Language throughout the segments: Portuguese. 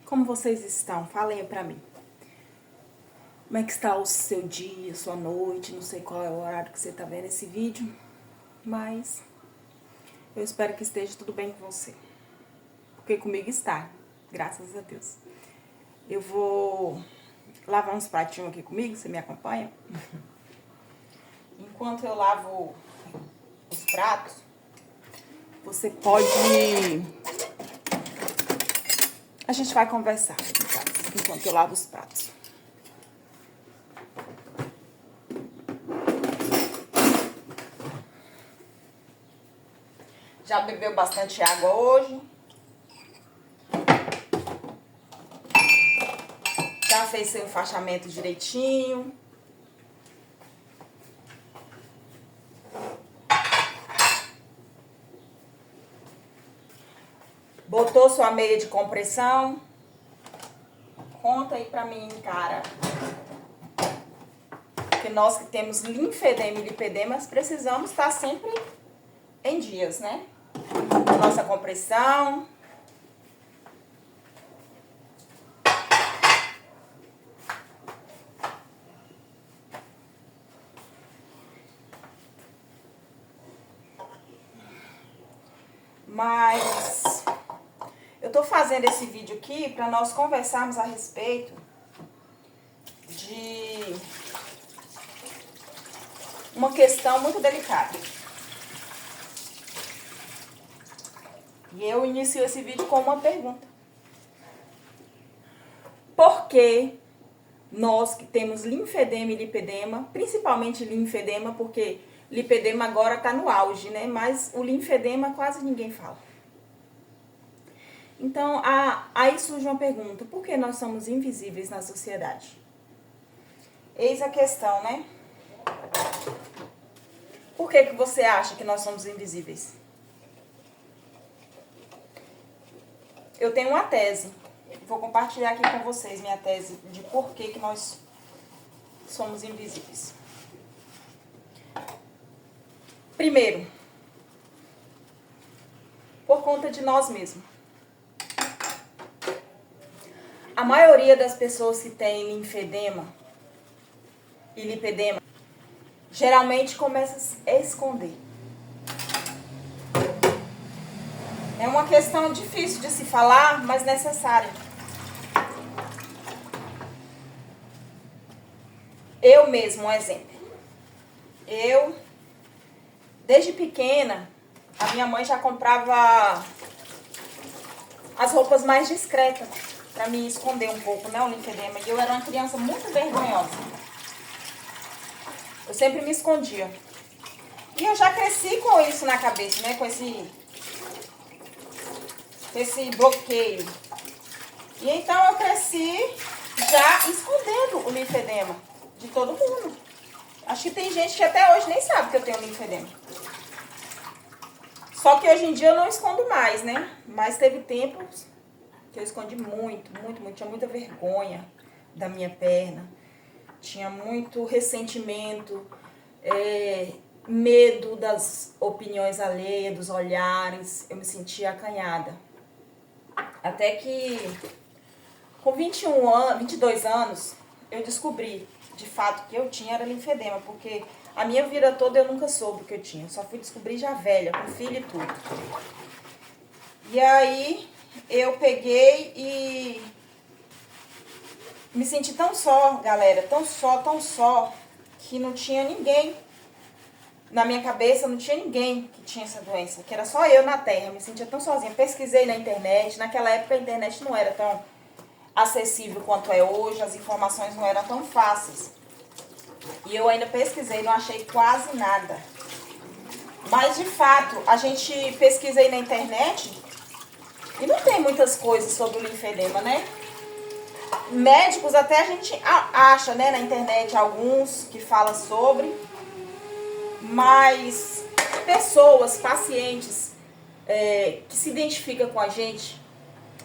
Como vocês estão? Falem pra mim. Como é que está o seu dia, sua noite? Não sei qual é o horário que você tá vendo esse vídeo, mas eu espero que esteja tudo bem com você. Porque comigo está, graças a Deus. Eu vou lavar uns pratinhos aqui comigo, você me acompanha? Enquanto eu lavo os pratos, você pode... A gente vai conversar, enquanto eu lavo os pratos. Já bebeu bastante água hoje? Já fez seu enfaixamento direitinho? Botou sua meia de compressão? Conta aí pra mim, cara. Porque nós que temos linfedema e lipedemas precisamos estar sempre em dias, né? Nossa compressão. Mas eu tô fazendo esse vídeo aqui para nós conversarmos a respeito de uma questão muito delicada. E eu inicio esse vídeo com uma pergunta. Por que nós que temos linfedema e lipedema, principalmente linfedema, porque lipedema agora tá no auge, né? Mas o linfedema quase ninguém fala. Então, aí surge uma pergunta. Por que nós somos invisíveis na sociedade? Eis a questão, né? Por que você acha que nós somos invisíveis? Eu tenho uma tese. Vou compartilhar aqui com vocês minha tese de por que nós somos invisíveis. Primeiro, por conta de nós mesmos. A maioria das pessoas que tem linfedema e lipedema geralmente começa a esconder. É uma questão difícil de se falar, mas necessária. Eu mesmo, um exemplo. Eu, desde pequena, a minha mãe já comprava as roupas mais discretas para me esconder um pouco, né, o linfedema. E eu era uma criança muito vergonhosa. Eu sempre me escondia. E eu já cresci com isso na cabeça, né, com esse bloqueio. E então eu cresci já escondendo o linfedema de todo mundo. Acho que tem gente que até hoje nem sabe que eu tenho linfedema. Só que hoje em dia eu não escondo mais, né? Mas teve tempos que eu escondi muito. Tinha muita vergonha da minha perna. Tinha muito ressentimento, medo das opiniões alheias, dos olhares. Eu me sentia acanhada. Até que com 22 anos, eu descobri de fato que eu tinha era linfedema, porque a minha vida toda eu nunca soube que eu tinha. Só fui descobrir já velha, com filho e tudo. E aí eu peguei e me senti tão só, galera, tão só, que não tinha ninguém. Na minha cabeça não tinha ninguém que tinha essa doença, que era só eu na Terra. Eu me sentia tão sozinha. Pesquisei na internet. Naquela época a internet não era tão acessível quanto é hoje. As informações não eram tão fáceis. E eu ainda pesquisei, não achei quase nada. Mas de fato, a gente pesquisa aí na internet e não tem muitas coisas sobre o linfedema, né? Médicos até a gente acha, né, na internet alguns que falam sobre. Mas pessoas, pacientes que se identificam com a gente,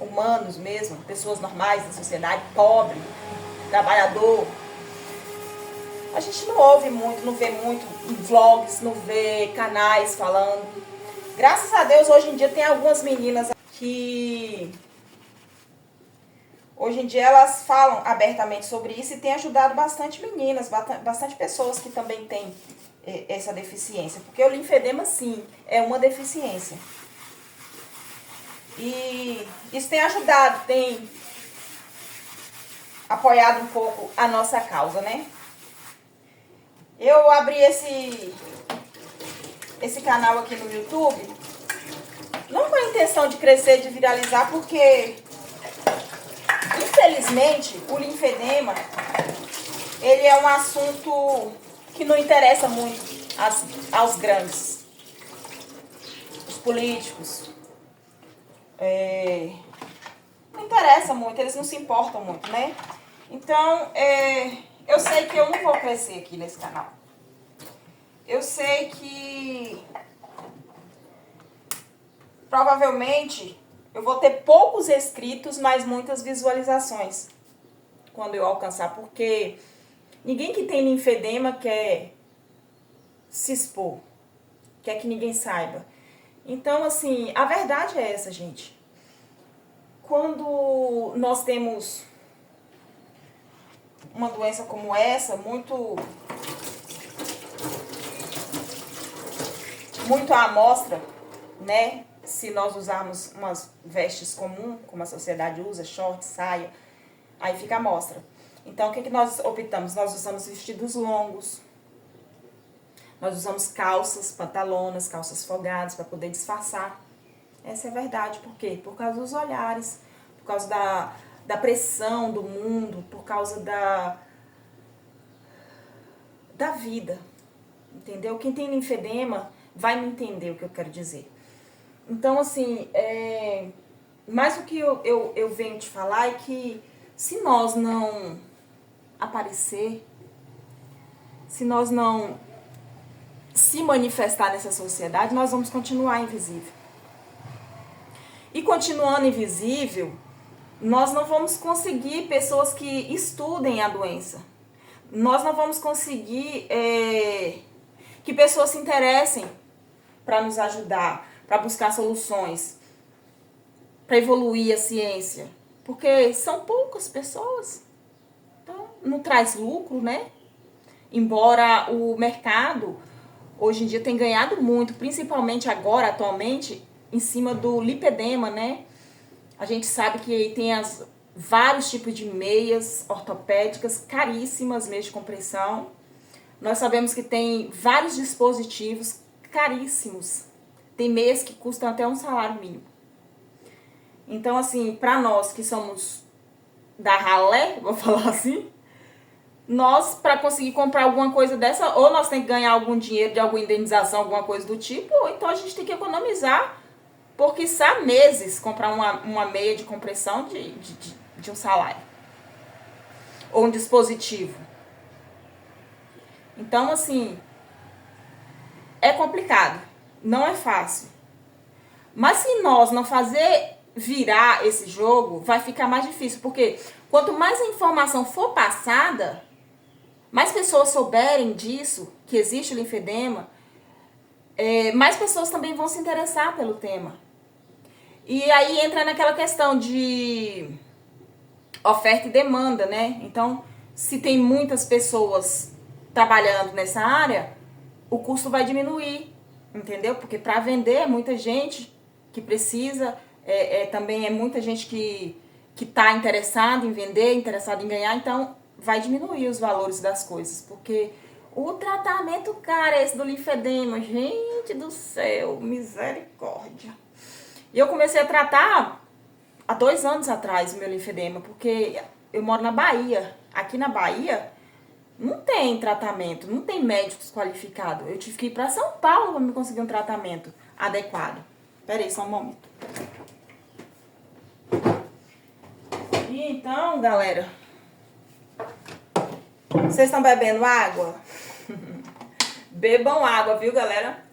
humanos mesmo, pessoas normais da sociedade, pobre, trabalhador, a gente não ouve muito, não vê muito vlogs, não vê canais falando. Graças a Deus, hoje em dia tem algumas meninas que hoje em dia elas falam abertamente sobre isso e tem ajudado bastante meninas, bastante pessoas que também têm essa deficiência. Porque o linfedema, sim, é uma deficiência. E isso tem ajudado, tem apoiado um pouco a nossa causa, né? Eu abri esse canal aqui no YouTube, não com a intenção de crescer, de viralizar, porque, infelizmente, o linfedema, ele é um assunto que não interessa muito aos grandes, os políticos. Não interessa muito, eles não se importam muito, né? Então, eu sei que eu não vou crescer aqui nesse canal. Eu sei que provavelmente eu vou ter poucos inscritos, mas muitas visualizações quando eu alcançar, porque ninguém que tem linfedema quer se expor, quer que ninguém saiba. Então, assim, a verdade é essa, gente. Quando nós temos uma doença como essa, muito à amostra, né? Se nós usarmos umas vestes comuns, como a sociedade usa, short, saia, aí fica à mostra. Então, o que nós optamos? Nós usamos vestidos longos, nós usamos calças, pantalonas, calças folgadas para poder disfarçar. Essa é a verdade. Por quê? Por causa dos olhares, por causa da pressão do mundo, por causa da vida. Entendeu? Quem tem linfedema vai me entender o que eu quero dizer. Então, assim, mais o que eu venho te falar é que se nós não aparecer, se nós não se manifestar nessa sociedade, nós vamos continuar invisível. E continuando invisível, nós não vamos conseguir pessoas que estudem a doença. Nós não vamos conseguir que pessoas se interessem para nos ajudar, para buscar soluções, para evoluir a ciência. Porque são poucas pessoas. Então, não traz lucro, né? Embora o mercado, hoje em dia, tenha ganhado muito, principalmente agora, atualmente, em cima do lipedema, né? A gente sabe que tem vários tipos de meias ortopédicas, caríssimas, meias de compressão. Nós sabemos que tem vários dispositivos caríssimos. Tem meias que custam até um salário mínimo. Então, assim, para nós que somos da ralé, vou falar assim, nós, para conseguir comprar alguma coisa dessa, ou nós temos que ganhar algum dinheiro de alguma indenização, alguma coisa do tipo, ou então a gente tem que economizar, porque há meses comprar uma meia de compressão de um salário. Ou um dispositivo. Então, assim, é complicado. Não é fácil. Mas se nós não fazer virar esse jogo, vai ficar mais difícil. Porque quanto mais a informação for passada, mais pessoas souberem disso, que existe o linfedema, mais pessoas também vão se interessar pelo tema. E aí entra naquela questão de oferta e demanda, né? Então, se tem muitas pessoas trabalhando nessa área, o custo vai diminuir, entendeu? Porque para vender é muita gente que precisa, também é muita gente que está interessada em vender, interessada em ganhar, então vai diminuir os valores das coisas, porque o tratamento caro é esse do linfedema, gente do céu, misericórdia. E eu comecei a tratar há 2 anos atrás o meu linfedema, porque eu moro na Bahia. Aqui na Bahia não tem tratamento, não tem médicos qualificados. Eu tive que ir para São Paulo para me conseguir um tratamento adequado. Espera aí, só um momento. E então, galera, vocês estão bebendo água? Bebam água, viu, galera?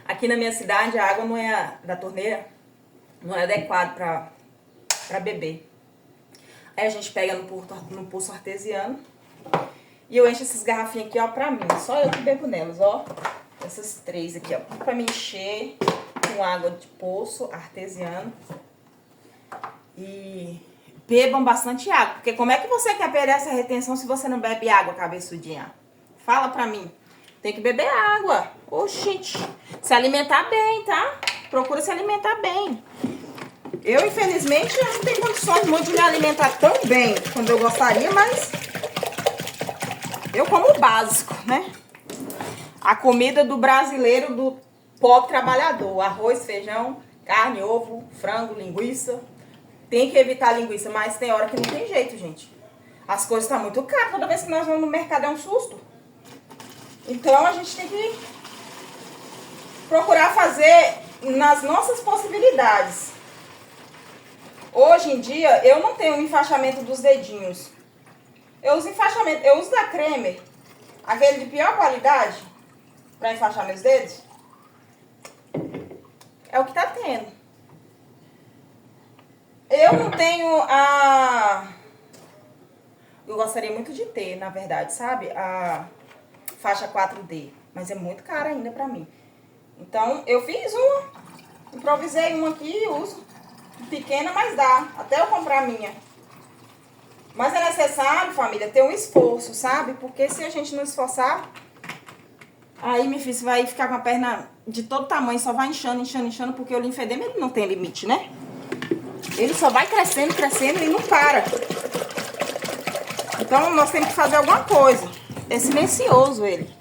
Aqui na minha cidade, a água não é da torneira, não é adequada para beber. Aí a gente pega no poço artesiano e eu encho essas garrafinhas aqui, ó, pra mim. Só eu que bebo nelas, ó. Essas 3 aqui, ó. Pra me encher, com água de poço artesiano. E bebam bastante água. Porque como é que você quer perder essa retenção se você não bebe água, cabeçudinha? Fala pra mim. Tem que beber água. Oxente. Se alimentar bem, tá? Procura se alimentar bem. Eu, infelizmente, não tenho condições muito de me alimentar tão bem quando eu gostaria, mas eu como o básico, né? A comida do brasileiro, do pobre trabalhador. Arroz, feijão, carne, ovo, frango, linguiça. Tem que evitar a linguiça, mas tem hora que não tem jeito, gente. As coisas estão muito caras. Toda vez que nós vamos no mercado é um susto. Então a gente tem que procurar fazer nas nossas possibilidades. Hoje em dia eu não tenho o enfaixamento dos dedinhos. Eu uso enfaixamento, eu uso da Cremer, aquele de pior qualidade, para enfaixar meus dedos. É o que tá tendo. Eu não tenho a... Eu gostaria muito de ter, na verdade, sabe? A faixa 4D. Mas é muito cara ainda pra mim. Então, eu fiz uma. Improvisei uma aqui e uso. Pequena, mas dá. Até eu comprar a minha. Mas é necessário, família, ter um esforço, sabe? Porque se a gente não esforçar... Aí, meu filho, você vai ficar com a perna de todo tamanho. Só vai inchando, inchando, inchando. Porque o linfedema, ele não tem limite, né? Ele só vai crescendo, crescendo e não para. Então, nós temos que fazer alguma coisa. É silencioso ele.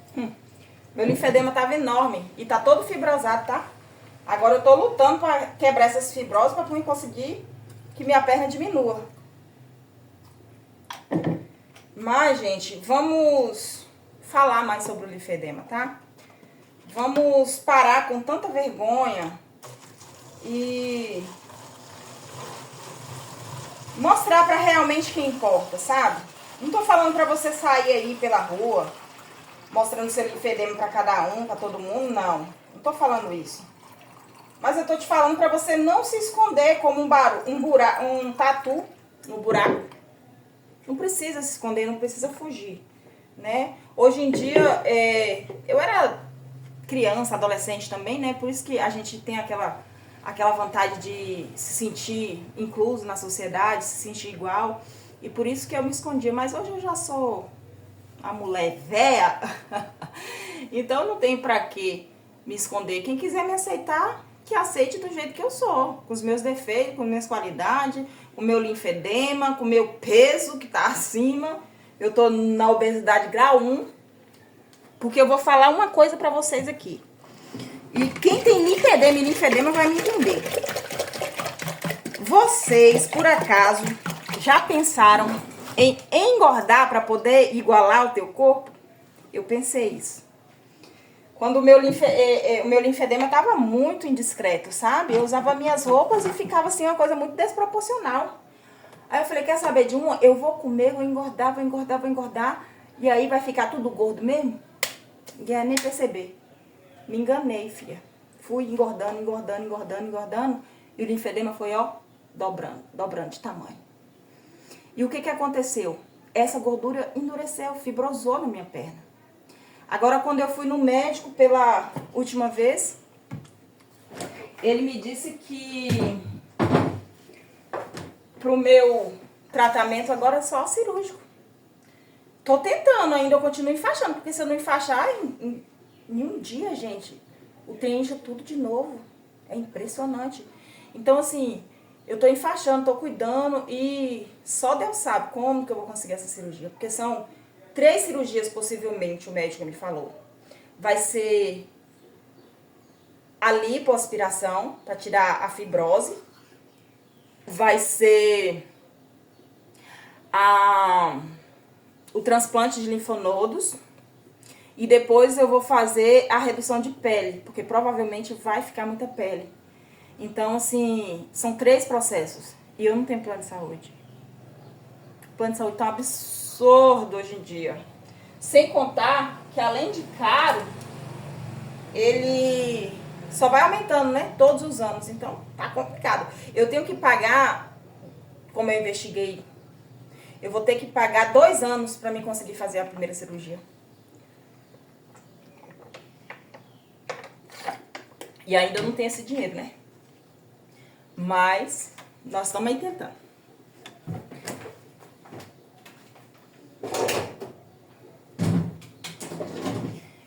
Meu linfedema tava enorme. E tá todo fibrosado, tá? Agora eu tô lutando pra quebrar essas fibrosas pra conseguir que minha perna diminua. Mas, gente, vamos falar mais sobre o linfedema, tá? Vamos parar com tanta vergonha e mostrar pra realmente quem importa, sabe? Não tô falando pra você sair aí pela rua, mostrando seu linfedema pra cada um, pra todo mundo, não. Não tô falando isso. Mas eu tô te falando pra você não se esconder como um tatu no buraco. Não precisa se esconder, não precisa fugir, né? Hoje em dia, eu era criança, adolescente também, né? Por isso que a gente tem aquela vontade de se sentir incluso na sociedade, se sentir igual. E por isso que eu me escondia. Mas hoje eu já sou a mulher véia. Então não tem pra que me esconder. Quem quiser me aceitar, que aceite do jeito que eu sou. Com os meus defeitos, com minhas qualidades, com o meu linfedema, com o meu peso que tá acima. Eu tô na obesidade grau 1. Porque eu vou falar uma coisa pra vocês aqui. E quem tem linfedema e linfedema vai me entender. Vocês, por acaso, já pensaram em engordar para poder igualar o teu corpo? Eu pensei isso. Quando o meu linfedema estava muito indiscreto, sabe? Eu usava minhas roupas e ficava assim uma coisa muito desproporcional. Aí eu falei, quer saber de uma? Eu vou comer, vou engordar, vou engordar, vou engordar. E aí vai ficar tudo gordo mesmo? Ninguém vai nem perceber. Me enganei, filha. Fui engordando, engordando, engordando, engordando. E o linfedema foi, ó, dobrando de tamanho. E o que que aconteceu? Essa gordura endureceu, fibrosou na minha perna. Agora, quando eu fui no médico pela última vez, ele me disse que pro meu tratamento agora é só cirúrgico. Tô tentando ainda, eu continuo enfaixando, porque se eu não enfaixar em um dia, gente, o trem incha tudo de novo. É impressionante. Então, assim, eu tô enfaixando, tô cuidando e só Deus sabe como que eu vou conseguir essa cirurgia. Porque são 3 cirurgias, possivelmente, o médico me falou. Vai ser a lipoaspiração, para tirar a fibrose. Vai ser o transplante de linfonodos. E depois eu vou fazer a redução de pele, porque provavelmente vai ficar muita pele. Então, assim, são 3 processos. E eu não tenho plano de saúde. O plano de saúde tá um absurdo hoje em dia. Sem contar que, além de caro, ele só vai aumentando, né? Todos os anos. Então, tá complicado. Eu tenho que pagar, como eu investiguei, eu vou ter que pagar 2 anos pra mim conseguir fazer a primeira cirurgia. E ainda não tem esse dinheiro, né? Mas nós estamos aí tentando.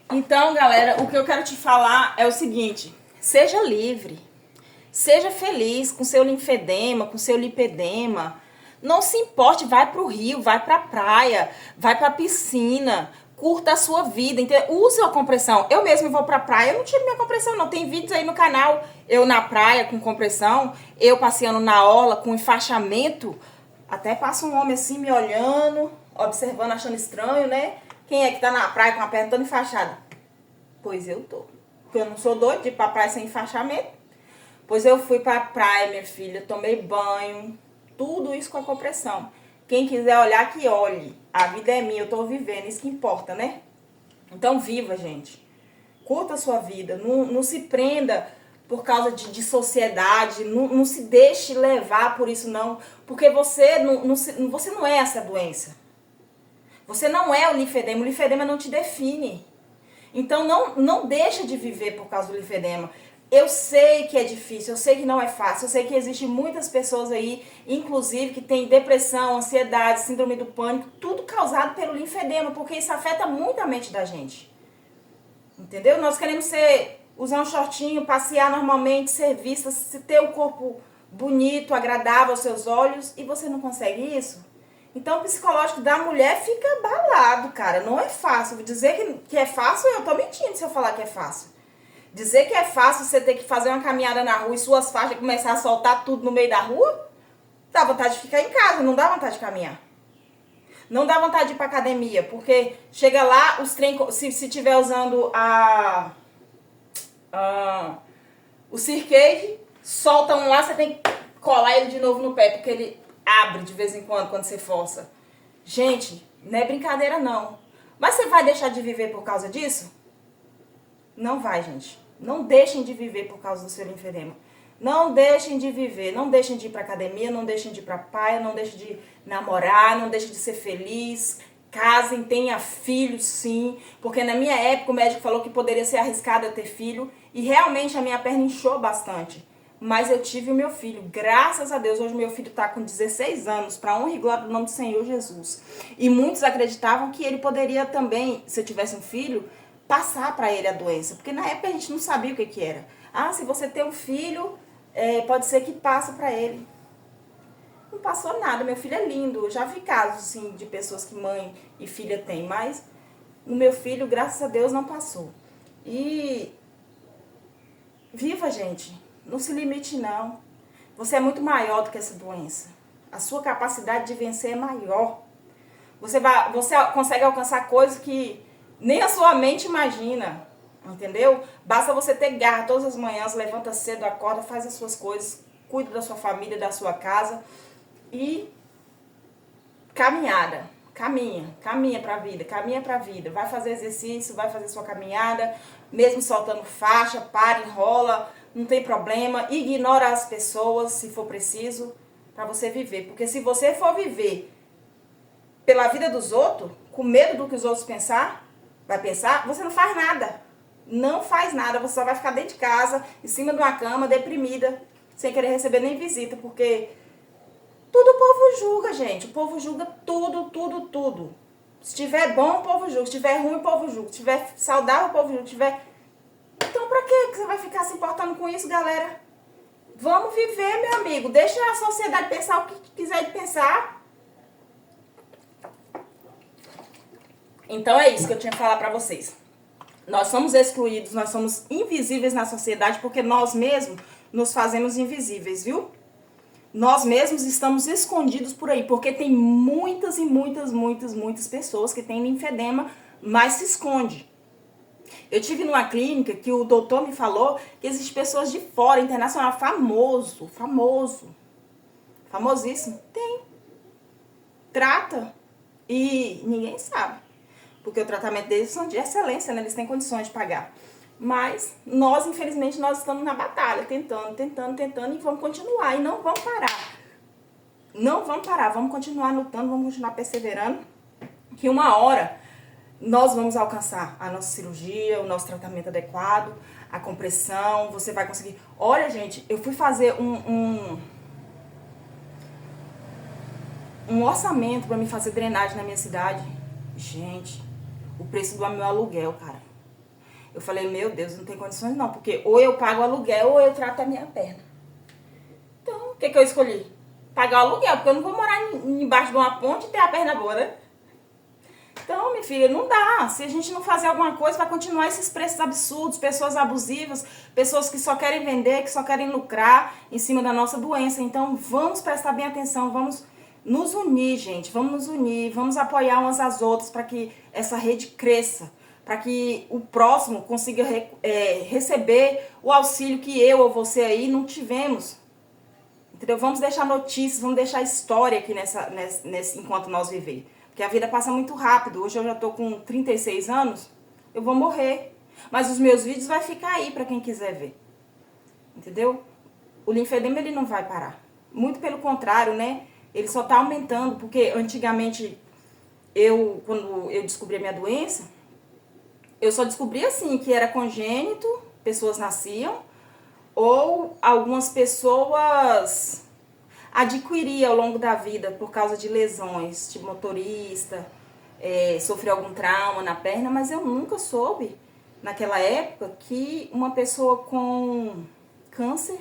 Então, galera, o que eu quero te falar é o seguinte: seja livre, seja feliz com seu linfedema, com seu lipedema. Não se importe, vai pro rio, vai pra praia, vai pra piscina, curta a sua vida, entendeu? Use a compressão. Eu mesmo vou pra praia, eu não tiro minha compressão, não. Tem vídeos aí no canal, eu na praia com compressão, eu passeando na orla com enfaixamento. Até passa um homem assim me olhando, observando, achando estranho, né? Quem é que tá na praia com a perna toda enfaixada? Pois eu tô. Porque eu não sou doido de ir pra praia sem enfaixamento. Pois eu fui pra praia, minha filha, tomei banho, tudo isso com a compressão. Quem quiser olhar, que olhe. A vida é minha, eu tô vivendo, isso que importa, né? Então viva, gente. Curta a sua vida, não se prenda por causa de sociedade, não se deixe levar por isso não. Porque você não é essa doença. Você não é o linfedema não te define. Então não deixa de viver por causa do linfedema. Eu sei que é difícil, eu sei que não é fácil, eu sei que existem muitas pessoas aí, inclusive, que têm depressão, ansiedade, síndrome do pânico, tudo causado pelo linfedema, porque isso afeta muito a mente da gente. Entendeu? Nós queremos usar um shortinho, passear normalmente, ser vista, ter um corpo bonito, agradável aos seus olhos, e você não consegue isso? Então o psicológico da mulher fica abalado, cara. Não é fácil. Dizer que é fácil, eu tô mentindo se eu falar que é fácil. Dizer que é fácil você ter que fazer uma caminhada na rua e suas faixas começar a soltar tudo no meio da rua, dá vontade de ficar em casa, não dá vontade de caminhar. Não dá vontade de ir pra academia, porque chega lá, os trem, se tiver usando o Circade, solta um lá, você tem que colar ele de novo no pé, porque ele abre de vez em quando você força. Gente, não é brincadeira não. Mas você vai deixar de viver por causa disso? Não vai, gente. Não deixem de viver por causa do seu linfedema. Não deixem de viver, não deixem de ir pra academia, não deixem de ir pra praia, não deixem de namorar, não deixem de ser feliz. Casem, tenha filhos, sim. Porque na minha época o médico falou que poderia ser arriscado eu ter filho. E realmente a minha perna inchou bastante. Mas eu tive o meu filho, graças a Deus. Hoje meu filho tá com 16 anos, pra honra e glória do nome do Senhor Jesus. E muitos acreditavam que ele poderia também, se eu tivesse um filho, passar para ele a doença, porque na época a gente não sabia o que era. Ah, se você tem um filho, pode ser que passe para ele. Não passou nada, meu filho é lindo. Eu já vi casos assim, de pessoas que mãe e filha têm, mas no meu filho, graças a Deus, não passou. E viva, gente, não se limite não. Você é muito maior do que essa doença. A sua capacidade de vencer é maior. Você consegue alcançar coisas que nem a sua mente imagina, entendeu? Basta você ter garra todas as manhãs, levanta cedo, acorda, faz as suas coisas, cuida da sua família, da sua casa e caminhada. Caminha pra vida. Vai fazer exercício, vai fazer sua caminhada, mesmo soltando faixa, para, enrola, não tem problema. Ignora as pessoas, se for preciso, pra você viver. Porque se você for viver pela vida dos outros, com medo do que os outros vai pensar, você não faz nada. Não faz nada, você só vai ficar dentro de casa, em cima de uma cama, deprimida, sem querer receber nem visita, porque tudo o povo julga, gente. O povo julga tudo. Se tiver bom, o povo julga. Se tiver ruim, o povo julga. Se tiver saudável, o povo julga. Se tiver... Então pra que você vai ficar se importando com isso, galera? Vamos viver, meu amigo. Deixa a sociedade pensar o que quiser pensar. Então é isso que eu tinha que falar pra vocês. Nós somos excluídos, nós somos invisíveis na sociedade porque nós mesmos nos fazemos invisíveis, viu? Nós mesmos estamos escondidos por aí, porque tem muitas pessoas que têm linfedema, mas se esconde. Eu tive numa clínica que o doutor me falou que existem pessoas de fora, internacional, famosíssimo. Tem. Trata. E ninguém sabe. Porque o tratamento deles são de excelência, né? Eles têm condições de pagar. Mas nós, infelizmente, nós estamos na batalha, tentando e vamos continuar. E não vamos parar. Não vamos parar, vamos continuar lutando, vamos continuar perseverando. Que uma hora nós vamos alcançar a nossa cirurgia, o nosso tratamento adequado, a compressão, você vai conseguir. Olha, gente, eu fui fazer um orçamento para me fazer drenagem na minha cidade. Gente, o preço do meu aluguel, cara. Eu falei, meu Deus, não tem condições não, porque ou eu pago o aluguel ou eu trato a minha perna. Então, o que eu escolhi? Pagar o aluguel, porque eu não vou morar embaixo de uma ponte e ter a perna boa, né? Então, minha filha, não dá. Se a gente não fazer alguma coisa, vai continuar esses preços absurdos, pessoas abusivas, pessoas que só querem vender, que só querem lucrar em cima da nossa doença. Então, vamos prestar bem atenção, vamos nos unir, gente. Vamos nos unir, vamos apoiar umas às outras para que essa rede cresça, para que o próximo consiga receber o auxílio que eu ou você aí não tivemos. Entendeu? Vamos deixar notícias, vamos deixar história aqui enquanto nós viver. Porque a vida passa muito rápido. Hoje eu já tô com 36 anos, eu vou morrer. Mas os meus vídeos vai ficar aí para quem quiser ver. Entendeu? O linfedema ele não vai parar. Muito pelo contrário, né? Ele só tá aumentando, porque antigamente quando eu descobri a minha doença, eu só descobri assim que era congênito, pessoas nasciam, ou algumas pessoas adquiriam ao longo da vida por causa de lesões, tipo motorista, sofreu algum trauma na perna, mas eu nunca soube, naquela época, que uma pessoa com câncer,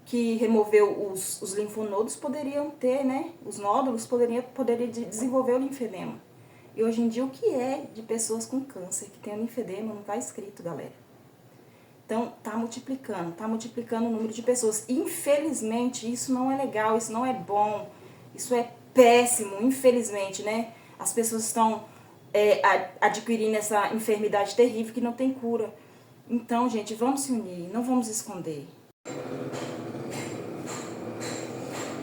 que removeu os linfonodos, poderiam ter, né, os nódulos, poderia desenvolver o linfedema. E hoje em dia, o que é de pessoas com câncer que tem o linfedema não tá escrito, galera. Então, tá multiplicando o número de pessoas. Infelizmente, isso não é legal, isso não é bom, isso é péssimo, infelizmente, né? As pessoas estão adquirindo essa enfermidade terrível que não tem cura. Então, gente, vamos se unir, não vamos esconder.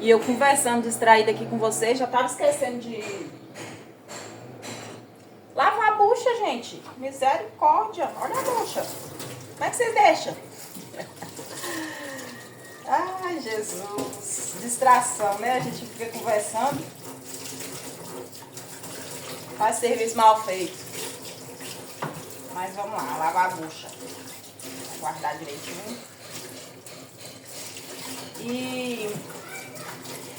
E eu conversando, distraída aqui com vocês, já tava esquecendo de lavar a bucha, gente. Misericórdia, olha a bucha. Como é que vocês deixam? Ai, Jesus. Distração, né? A gente fica conversando. Faz serviço mal feito. Mas vamos lá, lavar a bucha. Vou guardar direitinho. E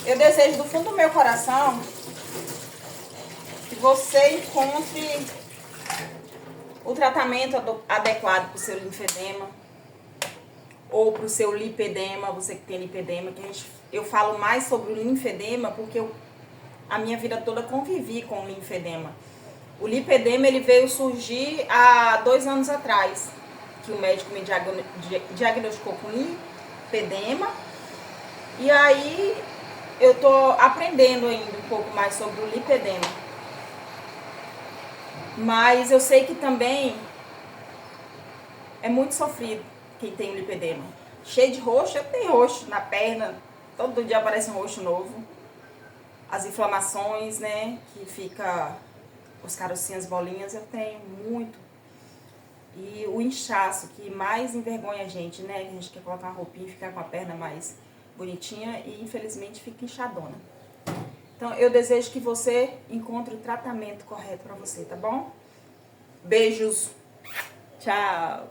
eu desejo do fundo do meu coração que você encontre o tratamento adequado para o seu linfedema ou para o seu lipedema, você que tem lipedema, eu falo mais sobre o linfedema porque a minha vida toda convivi com o linfedema. O lipedema ele veio surgir há 2 anos atrás, que o médico me diagnosticou com lipedema, e aí eu tô aprendendo ainda um pouco mais sobre o lipedema. Mas eu sei que também é muito sofrido quem tem lipedema. Cheio de roxo, eu tenho roxo na perna, todo dia aparece um roxo novo. As inflamações, né, que fica os carocinhos, bolinhas, eu tenho muito. E o inchaço, que mais envergonha a gente, né, que a gente quer colocar uma roupinha e ficar com a perna mais bonitinha e infelizmente fica inchadona. Então, eu desejo que você encontre o tratamento correto para você, tá bom? Beijos. Tchau.